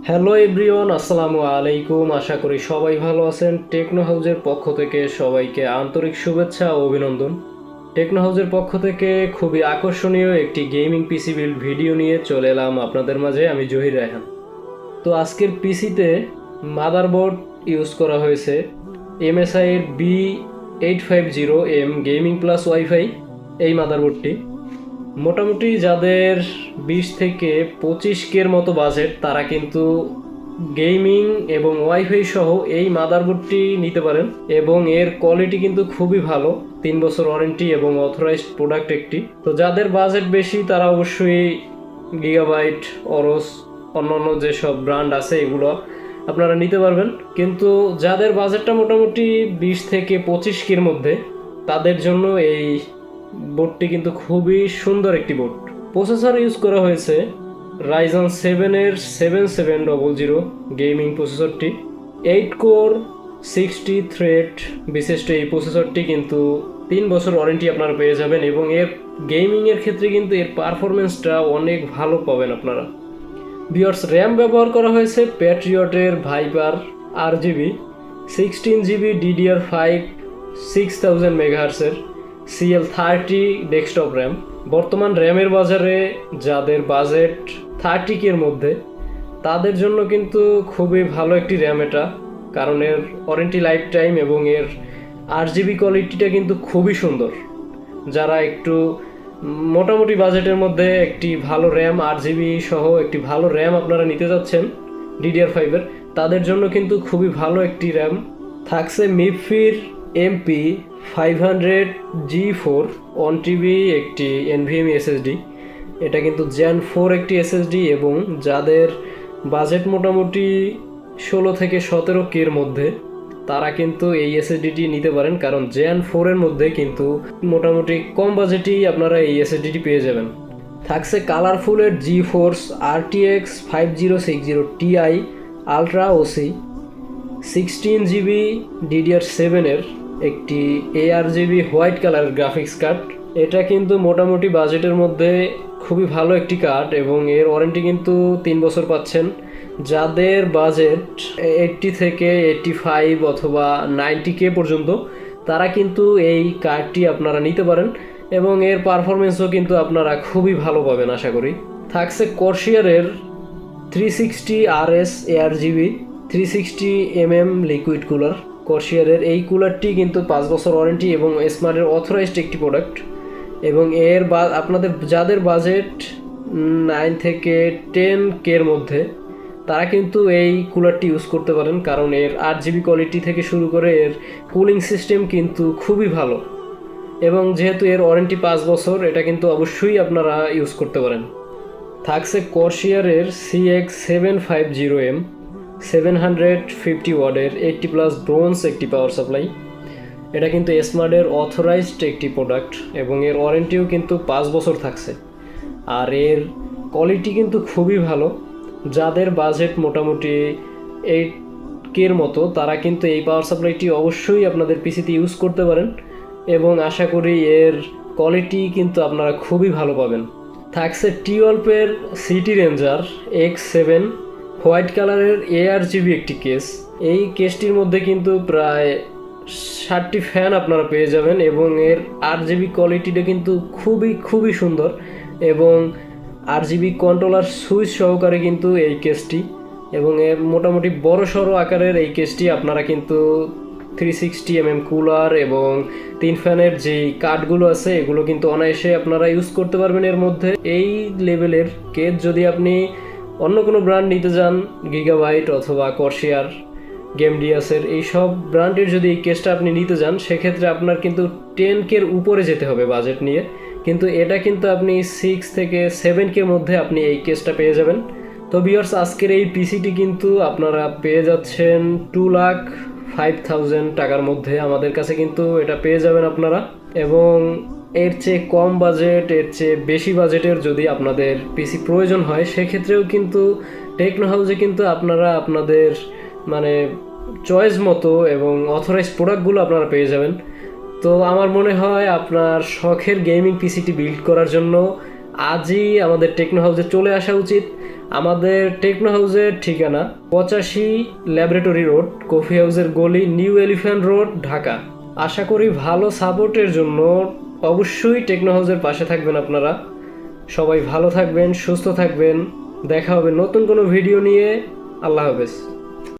Hello everyone, আসসালামু আলাইকুম। আশা করি সবাই ভালো আছেন। টেকনো হাউজের পক্ষ থেকে সবাইকে আন্তরিক শুভেচ্ছা ও অভিনন্দন। টেকনো হাউজের পক্ষ থেকে খুবই আকর্ষণীয় একটি গেমিং পিসি বিল্ড ভিডিও নিয়ে চলে এলাম আপনাদের মাঝে। আমি জহির রায়হান। তো আজকের পিসিতে মাদারবোর্ড ইউজ করা হয়েছে MSI এর B850M গেমিং প্লাস ওয়াইফাই। এই মাদারবোর্ডটি মোটামুটি যাদের 20 থেকে 25 কের মতো বাজেট, তারা কিন্তু গেমিং এবং ওয়াইফাই সহ এই মাদারবোর্ডটি নিতে পারেন। এবং এর কোয়ালিটি কিন্তু খুবই ভালো, 3 বছর ওয়ারেন্টি এবং অথরাইজড প্রোডাক্ট একটি। তো যাদের বাজেট বেশি তারা অবশ্যই গিগাবাইট, অরস, অন্যান্য যেসব ব্র্যান্ড আছে এগুলো আপনারা নিতে পারবেন। কিন্তু যাদের বাজেটটা মোটামুটি 20 থেকে 25 কের মধ্যে, তাদের জন্য এই বোর্ডটি কিন্তু খুবই সুন্দর একটি বোর্ড। প্রসেসর ইউজ করা হয়েছে রাইজন 7 এর 7700 গেমিং প্রসেসরটি। 8 কোর 60 থ্রেড বিশিষ্ট এই প্রসেসরটি কিন্তু 3 বছর ওয়ারেন্টি আপনারা পেয়ে যাবেন এবং এর গেমিংয়ের ক্ষেত্রে কিন্তু এর পারফরমেন্সটা অনেক ভালো পাবেন আপনারা। ভিউয়ার্স, র্যাম ব্যবহার করা হয়েছে প্যাট্রিয়টের ভাইপার RGB 16GB DDR5 6000 মেগাহার্সের CL30 ডেস্কটপ র্যাম। বর্তমান র্যামের বাজারে যাদের বাজেট 30 কের মধ্যে, তাদের জন্য কিন্তু খুবই ভালো একটি র্যাম এটা, কারণ এর ওয়ারেন্টি লাইফ টাইম এবং এর RGB কোয়ালিটিটা কিন্তু খুবই সুন্দর। যারা একটু মোটামুটি বাজেটের মধ্যে একটি ভালো র্যাম, RGB সহ একটি ভালো র্যাম আপনারা নিতে যাচ্ছেন DDR5-এর, তাদের জন্য কিন্তু খুবই ভালো একটি র্যাম থাকছে। মিফির MP500G4 1TB একটি NVMe SSD। এটা কিন্তু Gen 4 একটি SSD এবং যাদের বাজেট মোটামুটি 16 থেকে 17 কের মধ্যে, তারা কিন্তু এই SSDটি নিতে পারেন, কারণ Gen 4-এর মধ্যে কিন্তু মোটামুটি কম বাজেটেই আপনারা এই SSDটি পেয়ে যাবেন। থাকছে কালারফুলের GeForce RTX 5060 Ti ultra OC 16GB DDR7-এর একটি ARGB হোয়াইট কালারের গ্রাফিক্স কার্ড। এটা কিন্তু মোটামুটি বাজেটের মধ্যে খুবই ভালো একটি কার্ড এবং এর ওয়ারেন্টি কিন্তু 3 বছর পাচ্ছেন। যাদের বাজেট 80 থেকে 85 অথবা 90K পর্যন্ত, তারা কিন্তু এই কার্ডটি আপনারা নিতে পারেন এবং এর পারফরমেন্সও কিন্তু আপনারা খুবই ভালো পাবেন আশা করি। থাকছে কর্সিয়ারের 360RS ARGB 360mm liquid cooler. কর্সিয়ারের এই কুলারটি কিন্তু 5 বছর ওয়ারেন্টি এবং স্মার্টের অথরাইজড একটি প্রোডাক্ট। এবং এর আপনাদের যাদের বাজেট 9 থেকে 10Kর মধ্যে, তারা কিন্তু এই কুলারটি ইউজ করতে পারেন, কারণ এর RGB কোয়ালিটি থেকে শুরু করে এর কুলিং সিস্টেম কিন্তু খুবই ভালো। এবং যেহেতু এর ওয়ারেন্টি 5 বছর, এটা কিন্তু অবশ্যই আপনারা ইউজ করতে পারেন। থাকছে কর্সিয়ারের CX750M 750 ওয়াটের 80+ ব্রোঞ্জ একটি পাওয়ার সাপ্লাই। এটা কিন্তু স্মার্টের অথরাইজড একটি প্রোডাক্ট এবং এর ওয়ারেন্টিও কিন্তু 5 বছর থাকছে। আর এর কোয়ালিটি কিন্তু খুবই ভালো। যাদের বাজেট মোটামুটি 8Kর মতো, তারা কিন্তু এই পাওয়ার সাপ্লাইটি অবশ্যই আপনাদের পিসিতে ইউজ করতে পারেন এবং আশা করি এর কোয়ালিটি কিন্তু আপনারা খুবই ভালো পাবেন। থাকছে টিওয়ালপের সিটি রেঞ্জার X7 হোয়াইট কালারের ARGB একটি কেস। এই কেসটির মধ্যে কিন্তু প্রায় 60টি ফ্যান আপনারা পেয়ে যাবেন এবং এর RGB কোয়ালিটিটা কিন্তু খুবই সুন্দর এবং RGB কন্ট্রোলার সুইচ সহকারে কিন্তু এই কেসটি, এবং এর মোটামুটি বড় সড়ো আকারের এই কেসটি আপনারা কিন্তু 360mm কুলার এবং 3 ফ্যানের যেই কার্ডগুলো আছে এগুলো কিন্তু অনায়াসে আপনারা ইউজ করতে পারবেন এর মধ্যে। এই লেভেলের কেস যদি আপনি অন্য কোনো ব্র্যান্ড নিতে যান, গিগাবাইট অথবা কর্সিয়ার, গেমডিয়াসের এইসব ব্র্যান্ডের যদি এই কেসটা আপনি নিতে যান, সেক্ষেত্রে আপনার কিন্তু 10Kর উপরে যেতে হবে বাজেট নিয়ে। কিন্তু এটা কিন্তু আপনি 6 থেকে 7Kর মধ্যে আপনি এই কেসটা পেয়ে যাবেন। তো ভিউয়ার্স, আজকের এই পিসিটি কিন্তু আপনারা পেয়ে যাচ্ছেন 2,05,000 টাকার মধ্যে। আমাদের কাছে কিন্তু এটা পেয়ে যাবেন আপনারা। এবং এর চেয়ে কম বাজেট, এর চেয়ে বেশি বাজেটের যদি আপনাদের পিসি প্রয়োজন হয়, সেক্ষেত্রেও কিন্তু টেকনো হাউসে কিন্তু আপনারা আপনাদের চয়েস মতো এবং অথরাইজড প্রোডাক্টগুলো আপনারা পেয়ে যাবেন। তো আমার মনে হয় আপনার শখের গেমিং পিসিটি বিল্ড করার জন্য আজই আমাদের টেকনো হাউসে চলে আসা উচিত। আমাদের টেকনো হাউসের ঠিকানা 85 ল্যাবরেটরি রোড, কফি হাউসের গলি, নিউ এলিফ্যান্ট রোড, ঢাকা। আশা করি ভালো সাপোর্টের জন্য অবশ্যই টেকনো হাউসের পাশে থাকবেন আপনারা। সবাই ভালো থাকবেন, সুস্থ থাকবেন। দেখা হবে নতুন কোনো ভিডিও নিয়ে। আল্লাহ হাফেজ।